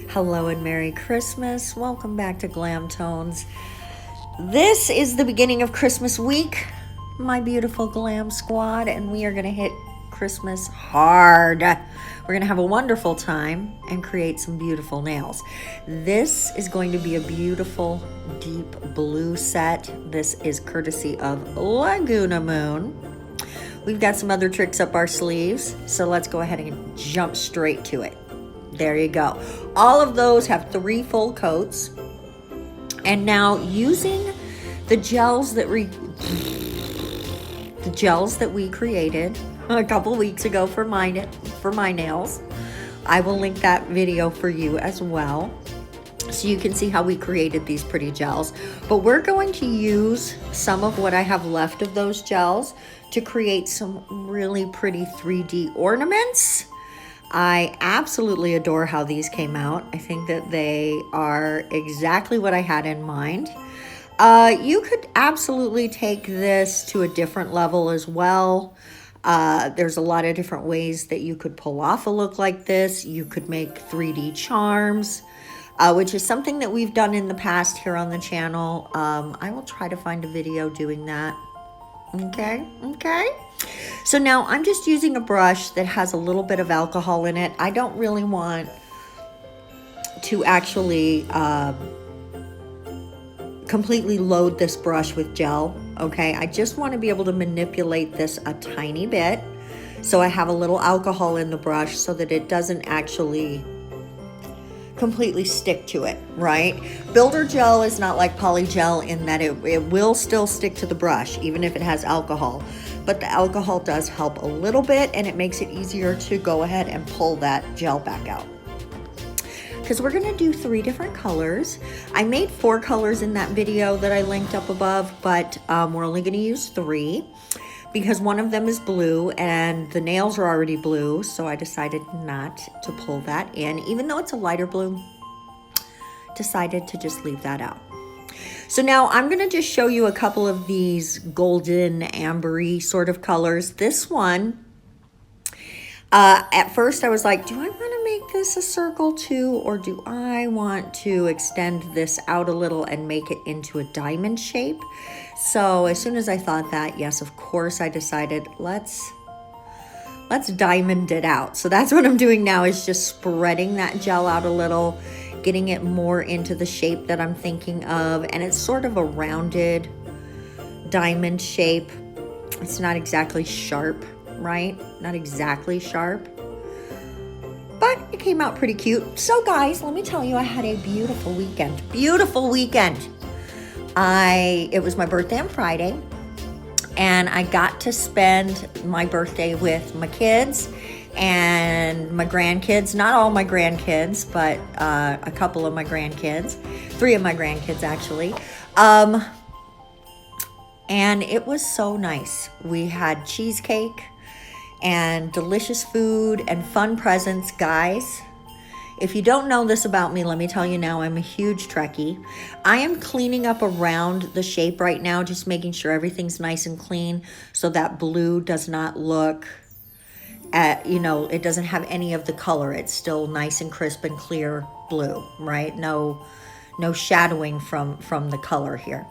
Hello and Merry Christmas. Welcome back to Glam Tones. This is the beginning of Christmas week, my beautiful glam squad, and we are going to hit Christmas hard. We're going to have a wonderful time and create some beautiful nails. This is going to be a beautiful deep blue set. This is courtesy of LagunaMoon. We've got some other tricks up our sleeves, so let's go ahead and jump straight to it. There you go. All of those have 3 full coats. And now using the gels that we created a couple weeks ago for my nails. I will link that video for you as well, so you can see how we created these pretty gels. But we're going to use some of what I have left of those gels to create some really pretty 3D ornaments. I absolutely adore how these came out. I think that they are exactly what I had in mind. You could absolutely take this to a different level as well. There's a lot of different ways that you could pull off a look like this. You could make 3D charms, which is something that we've done in the past here on the channel. I will try to find a video doing that. Okay. So now I'm just using a brush that has a little bit of alcohol in it. I don't really want to actually completely load this brush with gel, okay? I just want to be able to manipulate this a tiny bit, so I have a little alcohol in the brush so that it doesn't actually completely stick to it, right? Builder gel is not like polygel in that it will still stick to the brush even if it has alcohol, but the alcohol does help a little bit, and it makes it easier to go ahead and pull that gel back out. Because we're gonna do 3 different colors. I made 4 colors in that video that I linked up above, but we're only gonna use 3 because one of them is blue and the nails are already blue, so I decided not to pull that in. Even though it's a lighter blue, decided to just leave that out. So now I'm gonna just show you a couple of these golden ambery sort of colors. This one, at first I was like, do I want to make this a circle too, or do I want to extend this out a little and make it into a diamond shape? So as soon as I thought that, yes, of course, I decided let's diamond it out. So that's what I'm doing now, is just spreading that gel out a little, getting it more into the shape that I'm thinking of. And it's sort of a rounded diamond shape. It's not exactly sharp, right? Not exactly sharp, but it came out pretty cute. So guys, let me tell you, I had a beautiful weekend. It was my birthday on Friday, and I got to spend my birthday with my kids and my grandkids. Not all my grandkids, but a couple of my grandkids, 3 of my grandkids actually. And it was so nice. We had cheesecake and delicious food and fun presents. Guys, if you don't know this about me, let me tell you now, I'm a huge Trekkie. I am cleaning up around the shape right now, just making sure everything's nice and clean so that blue does not look it doesn't have any of the color. It's still nice and crisp and clear blue, right? No shadowing from the color here.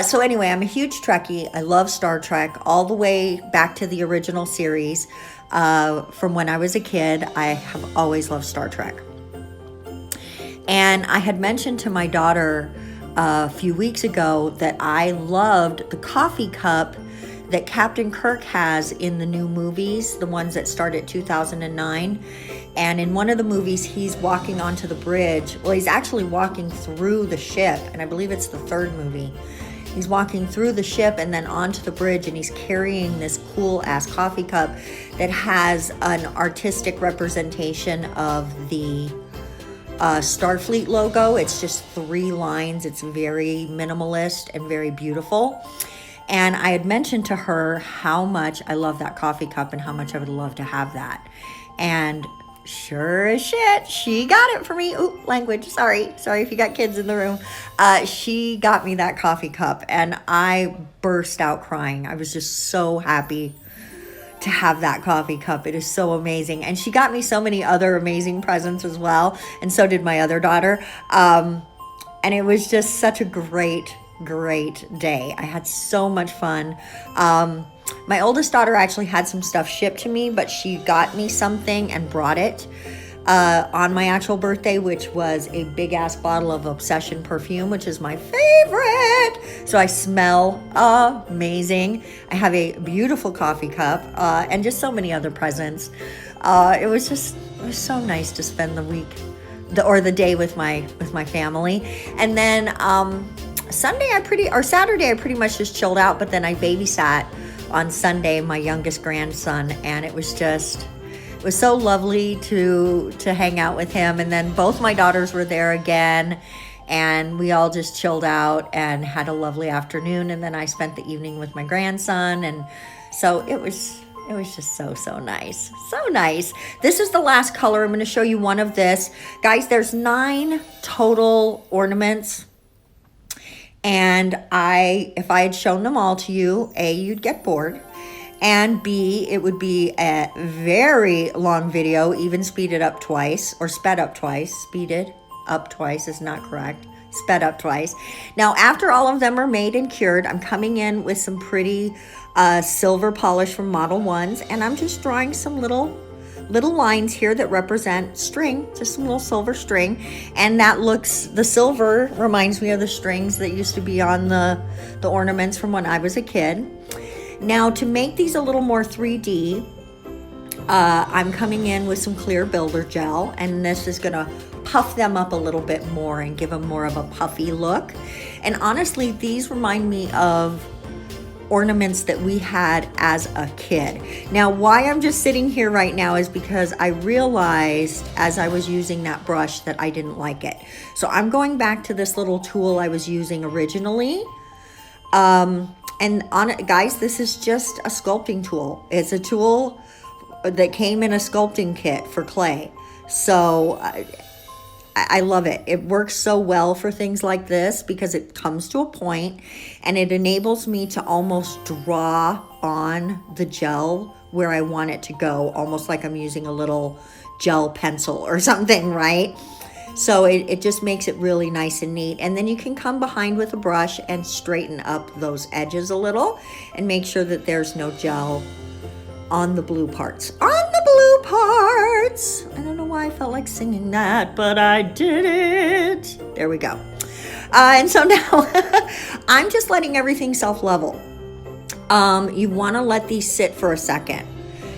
So anyway, I'm a huge Trekkie. I love Star Trek all the way back to the original series. From when I was a kid, I have always loved Star Trek. And I had mentioned to my daughter a few weeks ago that I loved the coffee cup that Captain Kirk has in the new movies, the ones that start at 2009. And in one of the movies, he's walking onto the bridge. Well, he's actually walking through the ship, and I believe it's the 3rd movie. He's walking through the ship and then onto the bridge, and he's carrying this cool-ass coffee cup that has an artistic representation of the Starfleet logo. It's just 3 lines. It's very minimalist and very beautiful. And I had mentioned to her how much I love that coffee cup and how much I would love to have that. And sure as shit, she got it for me. Ooh, language, sorry if you got kids in the room. She got me that coffee cup and I burst out crying. I was just so happy to have that coffee cup. It is so amazing. And she got me so many other amazing presents as well. And so did my other daughter. And it was just such a great day. I had so much fun. My oldest daughter actually had some stuff shipped to me, but she got me something and brought it on my actual birthday, which was a big ass bottle of Obsession perfume, which is my favorite. So I smell amazing. I have a beautiful coffee cup and just so many other presents. It was so nice to spend the week or the day with my family. And then Saturday I pretty much just chilled out, but then I babysat on Sunday my youngest grandson, and it was so lovely to hang out with him. And then both my daughters were there again, and we all just chilled out and had a lovely afternoon. And then I spent the evening with my grandson, and so it was just so nice. So nice. This is the last color. I'm going to show you one of this. Guys, there's 9 total ornaments. And if I had shown them all to you, A, you'd get bored. And B, it would be a very long video, even speeded up twice, or sped up twice. Speeded up twice is not correct. Sped up twice. Now, after all of them are made and cured, I'm coming in with some pretty silver polish from Modelones, and I'm just drawing some little lines here that represent string, just some little silver string. And the silver reminds me of the strings that used to be on the ornaments from when I was a kid. Now, to make these a little more 3D, I'm coming in with some clear builder gel, and this is gonna puff them up a little bit more and give them more of a puffy look. And honestly, these remind me of ornaments that we had as a kid. Now, why I'm just sitting here right now is because I realized as I was using that brush that I didn't like it. So I'm going back to this little tool I was using originally. And on it, guys, this is just a sculpting tool. It's a tool that came in a sculpting kit for clay. So I love it. It works so well for things like this because it comes to a point and it enables me to almost draw on the gel where I want it to go, almost like I'm using a little gel pencil or something, right? So it just makes it really nice and neat. And then you can come behind with a brush and straighten up those edges a little and make sure that there's no gel on the blue parts. On the blue parts! I don't know why I felt like singing that, but I did it. There we go. And so now I'm just letting everything self-level. You want to let these sit for a second.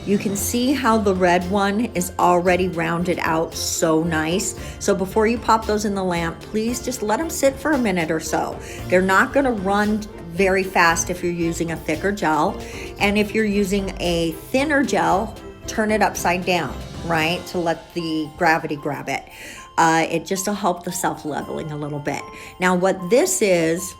You can see how the red one is already rounded out so nice. So before you pop those in the lamp, please just let them sit for a minute or so. They're not going to run very fast if you're using a thicker gel. And if you're using a thinner gel, turn it upside down, right? To let the gravity grab it. It just will help the self-leveling a little bit. Now what this is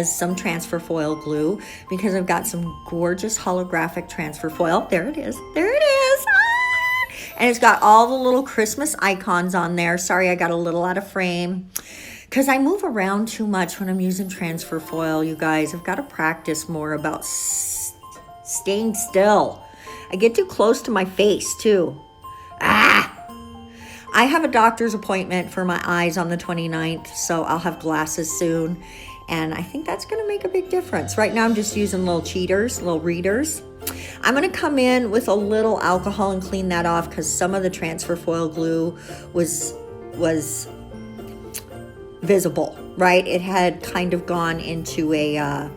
some transfer foil glue, because I've got some gorgeous holographic transfer foil. There it is. There it is. Ah! And it's got all the little Christmas icons on there. Sorry, I got a little out of frame because I move around too much when I'm using transfer foil, you guys. I've got to practice more about staying still. I get too close to my face too. I have a doctor's appointment for my eyes on the 29th, so I'll have glasses soon. And I think that's going to make a big difference. Right now I'm just using little cheaters, little readers. I'm going to come in with a little alcohol and clean that off because some of the transfer foil glue was visible, right? It had kind of gone into a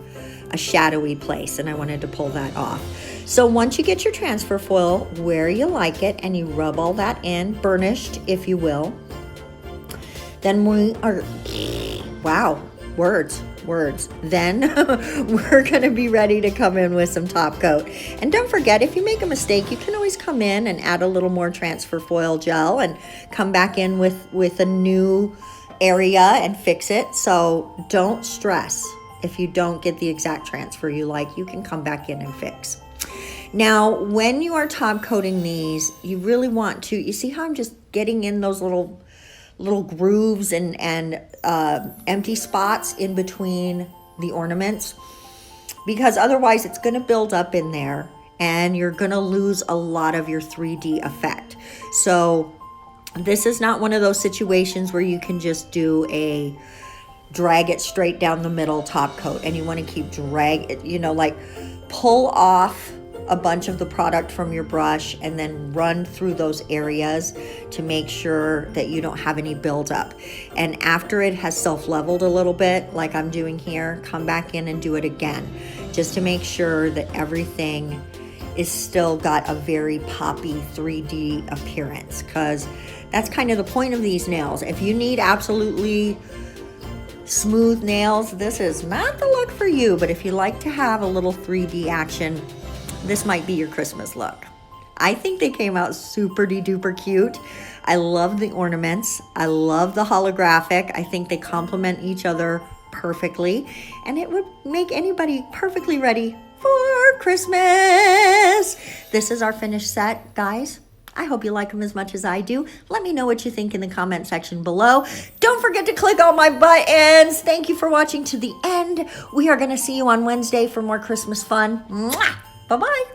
shadowy place, and I wanted to pull that off. So once you get your transfer foil where you like it and you rub all that in, burnished if you will, then we are, wow, words. Then we're going to be ready to come in with some top coat. And don't forget, if you make a mistake, you can always come in and add a little more transfer foil gel and come back in with a new area and fix it. So don't stress if you don't get the exact transfer you like. You can come back in and fix. Now, when you are top coating these, you really want to, you see how I'm just getting in those little grooves and empty spots in between the ornaments, because otherwise it's going to build up in there and you're gonna lose a lot of your 3D effect. So this is not one of those situations where you can just drag it straight down the middle top coat, and you want to keep drag it, like pull off a bunch of the product from your brush and then run through those areas to make sure that you don't have any buildup. And after it has self-leveled a little bit, like I'm doing here, come back in and do it again, just to make sure that everything is still got a very poppy 3D appearance, because that's kind of the point of these nails. If you need absolutely smooth nails, this is not the look for you. But if you like to have a little 3D action, this might be your Christmas look. I think they came out super duper cute. I love the ornaments. I love the holographic. I think they complement each other perfectly, and it would make anybody perfectly ready for Christmas. This is our finished set, guys. I hope you like them as much as I do. Let me know what you think in the comment section below. Don't forget to click all my buttons. Thank you for watching to the end. We are going to see you on Wednesday for more Christmas fun. Mwah! Bye-bye.